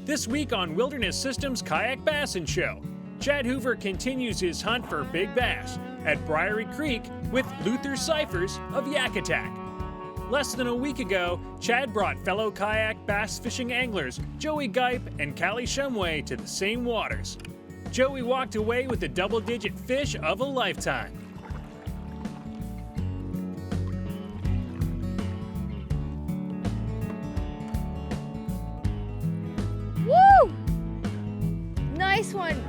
This week on Wilderness Systems Kayak Bassin Show, Chad Hoover continues his hunt for big bass at Briery Creek with Luther Cyphers of Yakatak. Less than a week ago, Chad brought fellow kayak bass fishing anglers Joey Gipe and Callie Shumway to the same waters. Joey walked away with a double-digit fish of a lifetime. Woo! Nice one.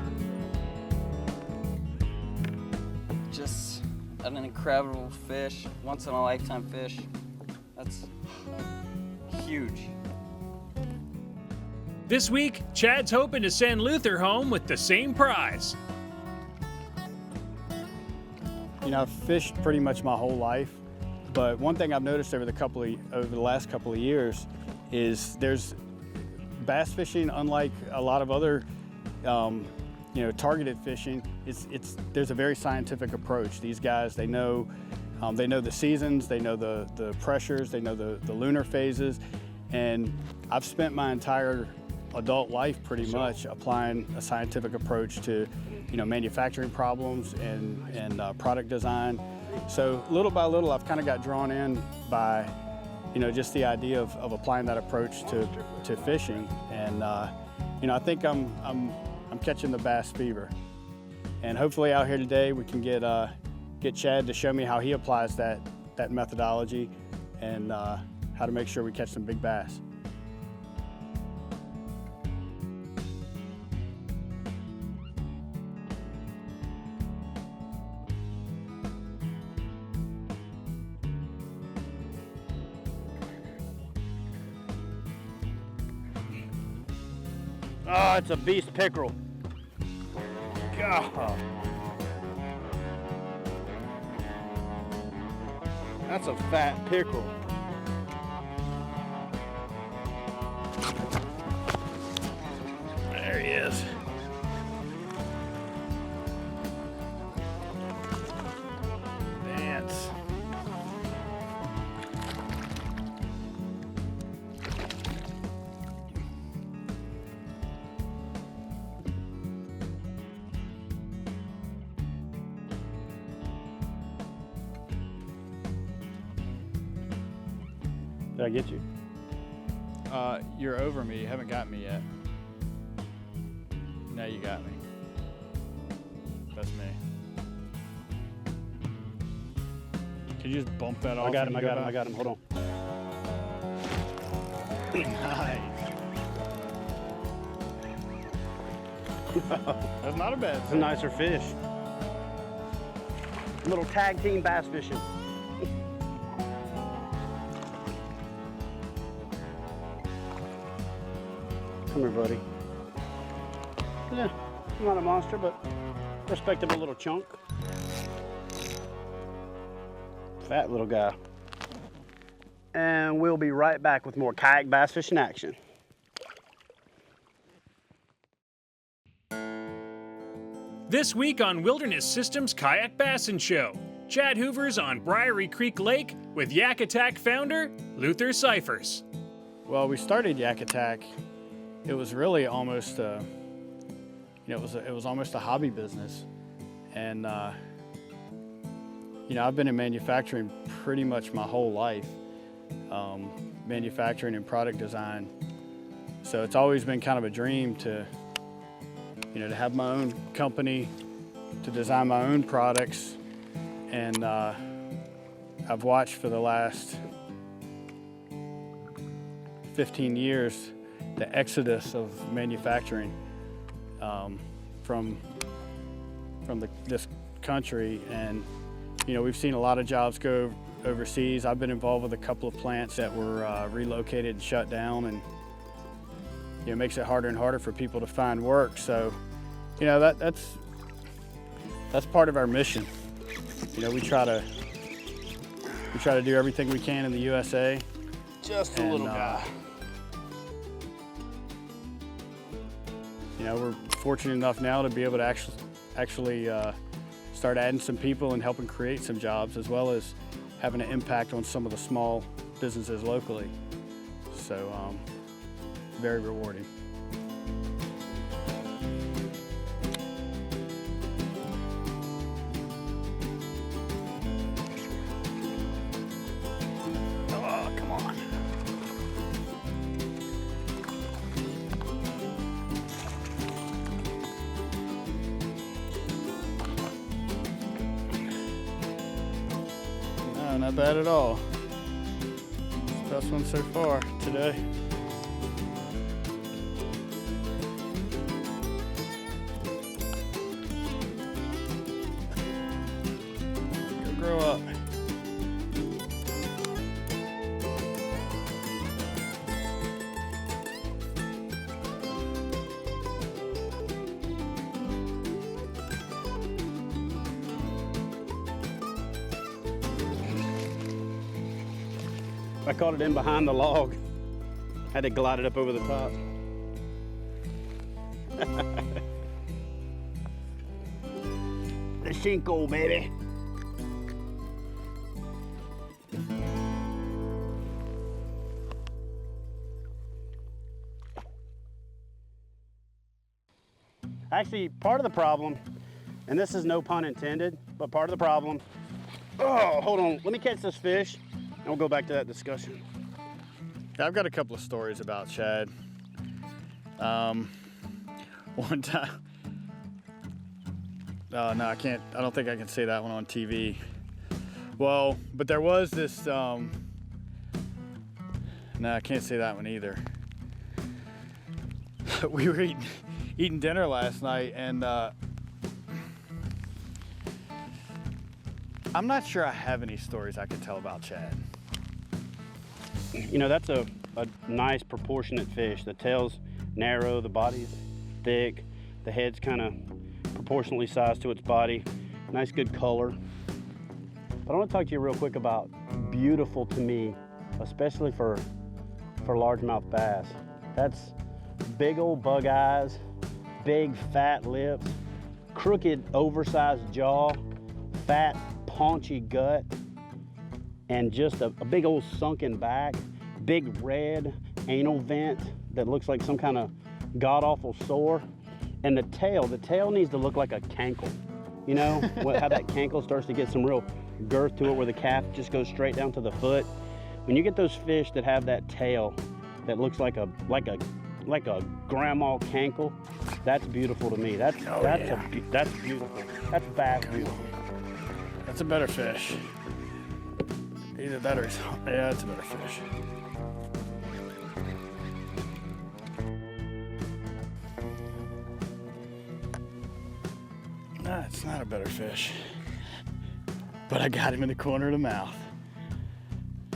Just an incredible fish, once in a lifetime fish. That's huge. This week, Chad's hoping to send Luther home with the same prize. You know, I've fished pretty much my whole life, but one thing I've noticed over the last couple of years is there's bass fishing, unlike a lot of other targeted fishing, there's a very scientific approach. These guys, they know the seasons, they know the pressures, they know the lunar phases, and I've spent my entire adult life pretty much applying a scientific approach to manufacturing problems and product design. So little by little, I've kind of got drawn in by just the idea of applying that approach to fishing, and I think I'm catching the bass fever, and hopefully out here today we can get Chad to show me how he applies that methodology and how to make sure we catch some big bass. Oh, it's a beast pickerel. God. That's a fat pickerel. There he is. Dance. Did I get you? You're over me. You haven't got me yet. Now you got me. That's me. Can you just bump that off? I got him. Hold on. Nice. That's not a bad It's a nicer fish. A little tag team bass fishing. Come here, buddy. Yeah, not a monster, but respectable little chunk. Fat little guy. And we'll be right back with more kayak bass fishing action. This week on Wilderness Systems Kayak Bassin Show, Chad Hoover's on Briery Creek Lake with Yakatak founder Luther Cyphers. Well, we started Yakatak. It was really almost, it was almost a hobby business, and I've been in manufacturing pretty much my whole life, manufacturing and product design. So it's always been kind of a dream to have my own company, to design my own products, and I've watched for the last 15 years the exodus of manufacturing from this country, and we've seen a lot of jobs go overseas. I've been involved with a couple of plants that were relocated and shut down, and it makes it harder and harder for people to find work. So that's part of our mission. We try to do everything we can in the USA. Just a little guy. We're fortunate enough now to be able to actually start adding some people and helping create some jobs, as well as having an impact on some of the small businesses locally. So very rewarding. not bad at all. Best one so far today. Go grow up. I caught it in behind the log. Had to glide it up over the top. The sinkhole, baby. Actually, part of the problem, and this is no pun intended, but part of the problem, oh, hold on, let me catch this fish. And we'll go back to that discussion. I've got a couple of stories about Chad. One time, no, I can't, I don't think I can say that one on TV. Well, but there was this, no, I can't say that one either. We were eating dinner last night, and I'm not sure I have any stories I could tell about Chad. You know, that's a nice proportionate fish. The tail's narrow, the body's thick, the head's kind of proportionally sized to its body. Nice, good color. But I want to talk to you real quick about beautiful to me, especially for largemouth bass. That's big old bug eyes, big fat lips, crooked oversized jaw, fat paunchy gut, and just a big old sunken back, big red anal vent that looks like some kind of god-awful sore. And the tail needs to look like a cankle. You know, how that cankle starts to get some real girth to it where the calf just goes straight down to the foot. When you get those fish that have that tail that looks like a grandma cankle, that's beautiful to me. That's beautiful. That's bass beautiful. That's a better fish. Either that or, yeah, it's a better fish. Nah, it's not a better fish. But I got him in the corner of the mouth.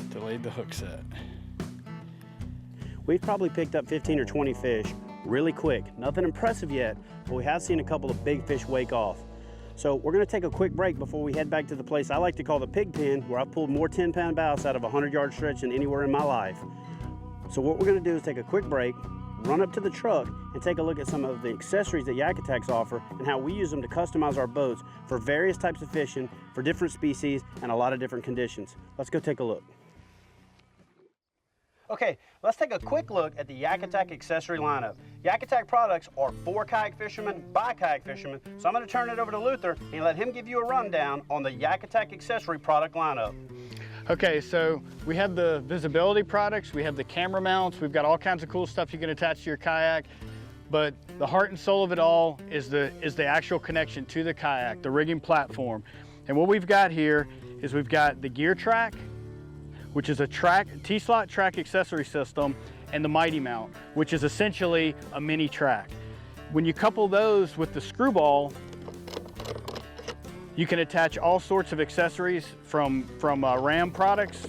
Delayed the hook set. We've probably picked up 15 or 20 fish really quick. Nothing impressive yet, but we have seen a couple of big fish wake off. So we're gonna take a quick break before we head back to the place I like to call the pig pen, where I've pulled more 10-pound bass out of a 100-yard stretch than anywhere in my life. So what we're gonna do is take a quick break, run up to the truck, and take a look at some of the accessories that Yakatak's offer and how we use them to customize our boats for various types of fishing, for different species, and a lot of different conditions. Let's go take a look. Okay, let's take a quick look at the Yakatak accessory lineup. Yakatak products are for kayak fishermen by kayak fishermen, so I'm going to turn it over to Luther and let him give you a rundown on the Yakatak accessory product lineup. Okay, so we have the visibility products, we have the camera mounts, we've got all kinds of cool stuff you can attach to your kayak, but the heart and soul of it all is the actual connection to the kayak, the rigging platform. And what we've got here is we've got the gear track, which is a T-slot track accessory system, and the Mighty Mount, which is essentially a mini track. When you couple those with the screwball, you can attach all sorts of accessories from Ram products.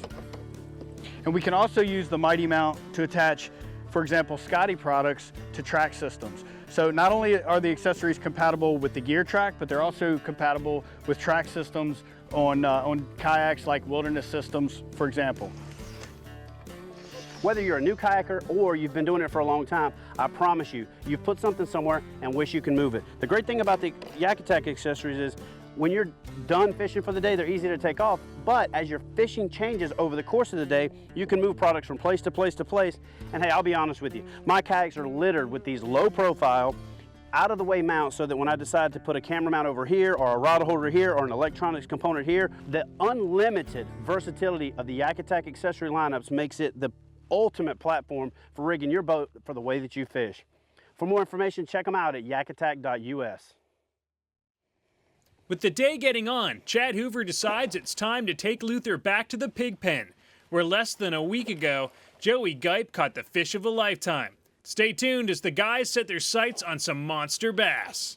And we can also use the Mighty Mount to attach, for example, Scotty products to track systems. So not only are the accessories compatible with the gear track, but they're also compatible with track systems on kayaks like Wilderness Systems, for example. Whether you're a new kayaker or you've been doing it for a long time, I promise you, you've put something somewhere and wish you can move it. The great thing about the Yakatak accessories is when you're done fishing for the day, they're easy to take off, but as your fishing changes over the course of the day, you can move products from place to place to place. And hey, I'll be honest with you, my kayaks are littered with these low profile, out of the way mounts, so that when I decide to put a camera mount over here or a rod holder here or an electronics component here, the unlimited versatility of the Yakatak accessory lineups makes it the ultimate platform for rigging your boat for the way that you fish. For more information, check them out at yakatak.us. With the day getting on, Chad Hoover decides it's time to take Luther back to the pig pen, where less than a week ago, Joey Gipe caught the fish of a lifetime. Stay tuned as the guys set their sights on some monster bass.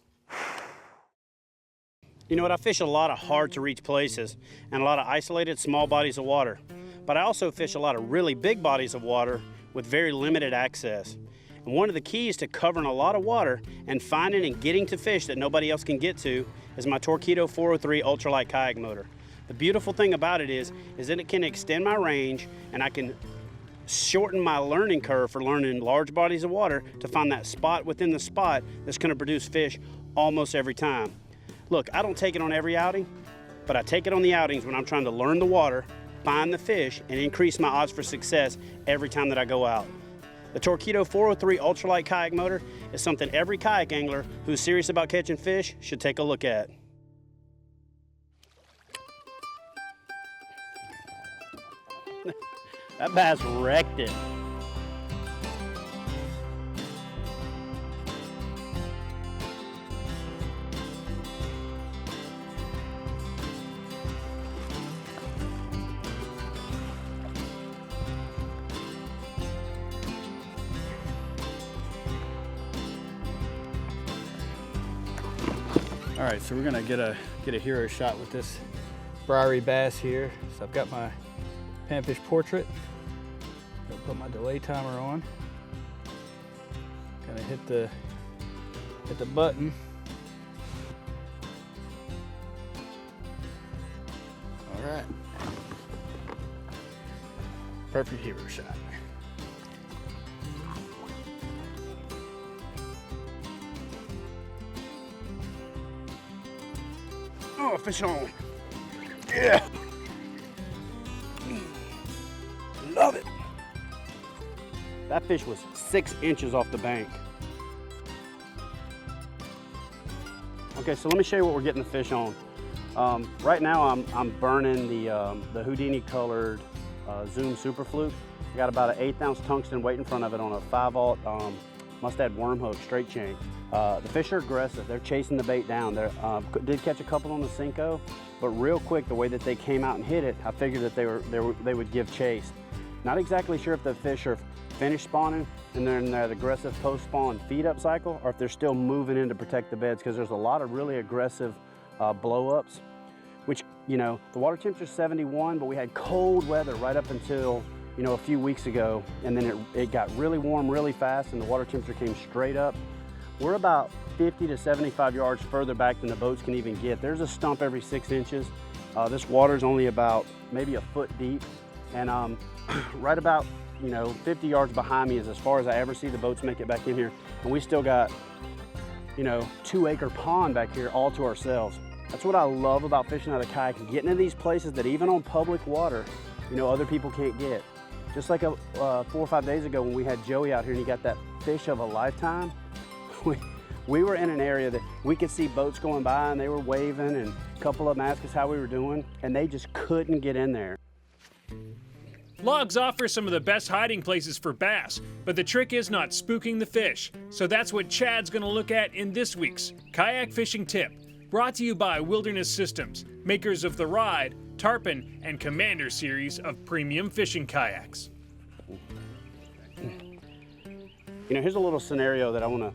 You know what, I fish a lot of hard to reach places and a lot of isolated small bodies of water, but I also fish a lot of really big bodies of water with very limited access. And one of the keys to covering a lot of water and finding and getting to fish that nobody else can get to is my Torqeedo 403 ultralight kayak motor. The beautiful thing about it is that it can extend my range and I can shorten my learning curve for learning large bodies of water to find that spot within the spot that's going to produce fish almost every time. Look, I don't take it on every outing, but I take it on the outings when I'm trying to learn the water, find the fish, and increase my odds for success every time that I go out. The Torqeedo 403 ultralight kayak motor is something every kayak angler who's serious about catching fish should take a look at. That bass wrecked it. All right, so we're gonna get a hero shot with this Briery bass here. So I've got my panfish portrait. Gonna put my delay timer on. Gonna hit the button. All right. Perfect hero shot. Oh, fish on. Yeah. Love it. That fish was 6 inches off the bank. Okay, so let me show you what we're getting the fish on. Right now I'm burning the Houdini colored Zoom Super Fluke. I got about an 1/8 ounce tungsten weight in front of it on a 5/0 mustad worm hook straight chain. The fish are aggressive. They're chasing the bait down. They did catch a couple on the Cinco, but real quick, the way that they came out and hit it, I figured that they would give chase. Not exactly sure if the fish are finished spawning and they're in that aggressive post-spawn feed-up cycle, or if they're still moving in to protect the beds, because there's a lot of really aggressive blow-ups, which, you know, the water temperature's 71, but we had cold weather right up until, you know, a few weeks ago, and then it got really warm really fast and the water temperature came straight up. We're about 50 to 75 yards further back than the boats can even get. There's a stump every 6 inches. This water's only about maybe a foot deep, and right about, you know, 50 yards behind me is as far as I ever see the boats make it back in here. And we still got, you know, 2-acre pond back here all to ourselves. That's what I love about fishing out of kayak, getting to these places that even on public water, you know, other people can't get. Just like 4 or 5 days ago when we had Joey out here and he got that fish of a lifetime, we were in an area that we could see boats going by and they were waving, and a couple of them asked us how we were doing, and they just couldn't get in there. Logs offer some of the best hiding places for bass, but the trick is not spooking the fish. So that's what Chad's gonna look at in this week's Kayak Fishing Tip, brought to you by Wilderness Systems, makers of the Ride, Tarpon, and Commander series of premium fishing kayaks. You know, here's a little scenario that I wanna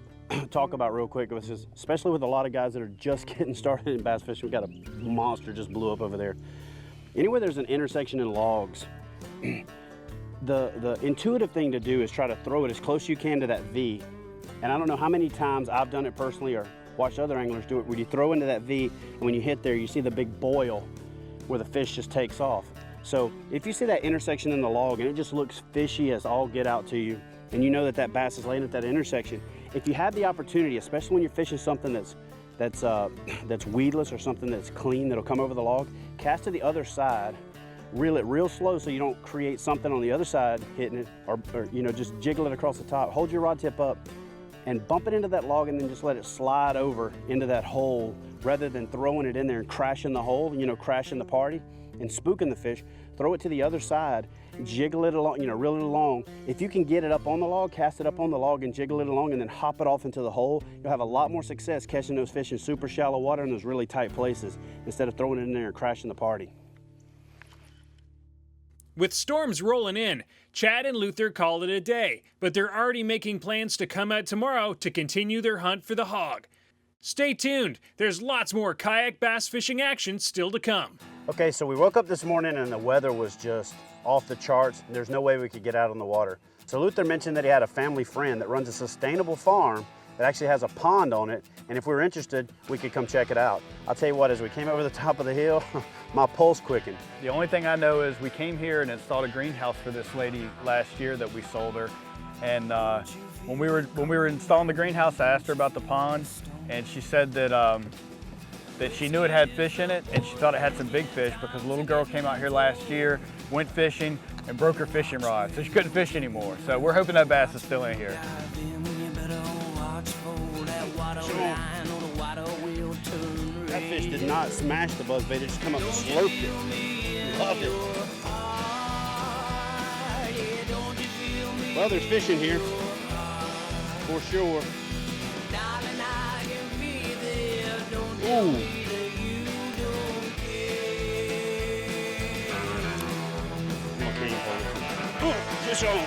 talk about real quick, especially with a lot of guys that are just getting started in bass fishing. We got a monster just blew up over there. Anywhere there's an intersection in logs, the intuitive thing to do is try to throw it as close as you can to that V. And I don't know how many times I've done it personally or watched other anglers do it, where you throw into that V, and when you hit there, you see the big boil where the fish just takes off. So if you see that intersection in the log and it just looks fishy as all get out to you, and you know that that bass is laying at that intersection, if you have the opportunity, especially when you're fishing something that's weedless or something that's clean that'll come over the log, cast to the other side, reel it real slow so you don't create something on the other side hitting it, or you know, just jiggle it across the top. Hold your rod tip up and bump it into that log, and then just let it slide over into that hole rather than throwing it in there and crashing the hole, you know, crashing the party. and spooking the fish, throw it to the other side, jiggle it along, reel it along. If you can get it up on the log, cast it up on the log and jiggle it along and then hop it off into the hole, you'll have a lot more success catching those fish in super shallow water in those really tight places instead of throwing it in there and crashing the party. With storms rolling in, Chad and Luther call it a day, but they're already making plans to come out tomorrow to continue their hunt for the hog. Stay tuned, there's lots more kayak bass fishing action still to come. Okay, so we woke up this morning and the weather was just off the charts. There's no way we could get out on the water. So Luther mentioned that he had a family friend that runs a sustainable farm that actually has a pond on it, and if we were interested, we could come check it out. I'll tell you what, as we came over the top of the hill, my pulse quickened. The only thing I know is we came here and installed a greenhouse for this lady last year that we sold her. And when we were installing the greenhouse, I asked her about the pond, and she said that that she knew it had fish in it, and she thought it had some big fish because a little girl came out here last year, went fishing, and broke her fishing rod, so she couldn't fish anymore. So we're hoping that bass is still in here. That fish did not smash the buzzbait, it just come up and slurped it. Loved it. Well, there's fish in here, for sure. Ooh. Oh, fish on.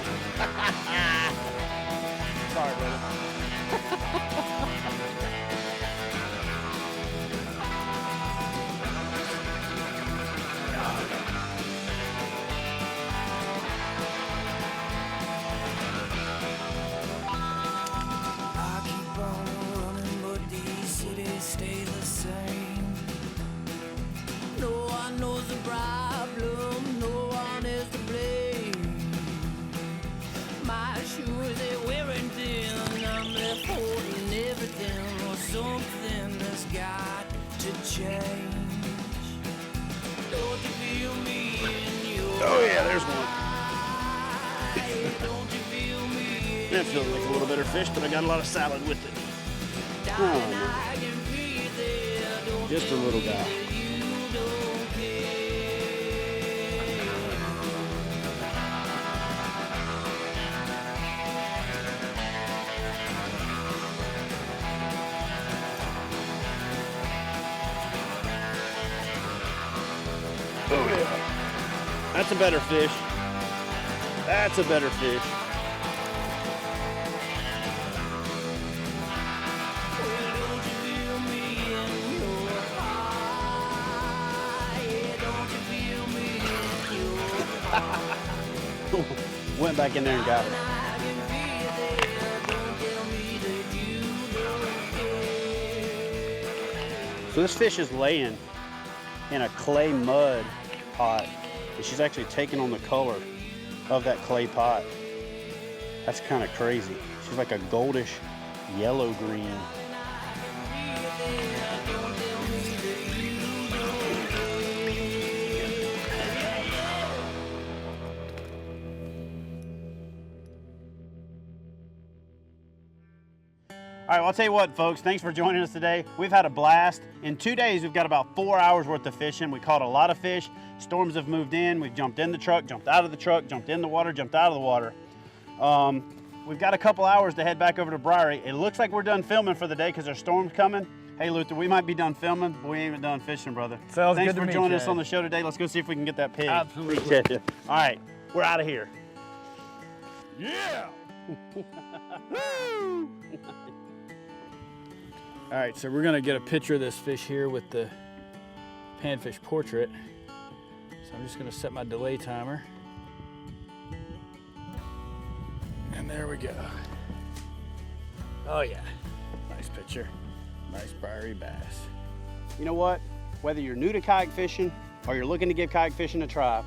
Sorry, brother. Stay the same. No one knows the problem, no one is to blame. My shoes, they're wearing thin, I'm left holding everything, or something has got to change. Don't you feel me in your Oh yeah, there's one. don't you feel me That feels like a little better fish, but I got a lot of salad with it. Oh, no. Just a little guy. Oh yeah. That's a better fish. That's a better fish. Went back in there and got it. So this fish is laying in a clay mud pot, and she's actually taking on the color of that clay pot. That's kind of crazy. She's like a goldish yellow green. All right, well, I'll tell you what, folks, thanks for joining us today. We've had a blast. In 2 days, we've got about 4 hours worth of fishing. We caught a lot of fish. Storms have moved in. We've jumped in the truck, jumped out of the truck, jumped in the water, jumped out of the water. We've got a couple hours to head back over to Briery. It looks like we're done filming for the day because there's storms coming. Hey, Luther, we might be done filming, but we ain't even done fishing, brother. Sounds Thanks good to for me, joining us Chad. on the show today. Let's go see if we can get that pig. Absolutely. Appreciate you. All right, we're out of here. Yeah! Woo! All right, so we're gonna get a picture of this fish here with the panfish portrait. So I'm just gonna set my delay timer. And there we go. Oh yeah, nice picture. Nice Briery bass. You know what? Whether you're new to kayak fishing or you're looking to give kayak fishing a try,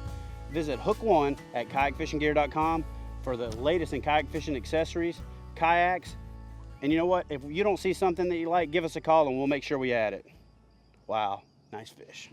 visit Hook One at kayakfishinggear.com for the latest in kayak fishing accessories, kayaks, and you know what? If you don't see something that you like, give us a call and we'll make sure we add it. Wow, nice fish.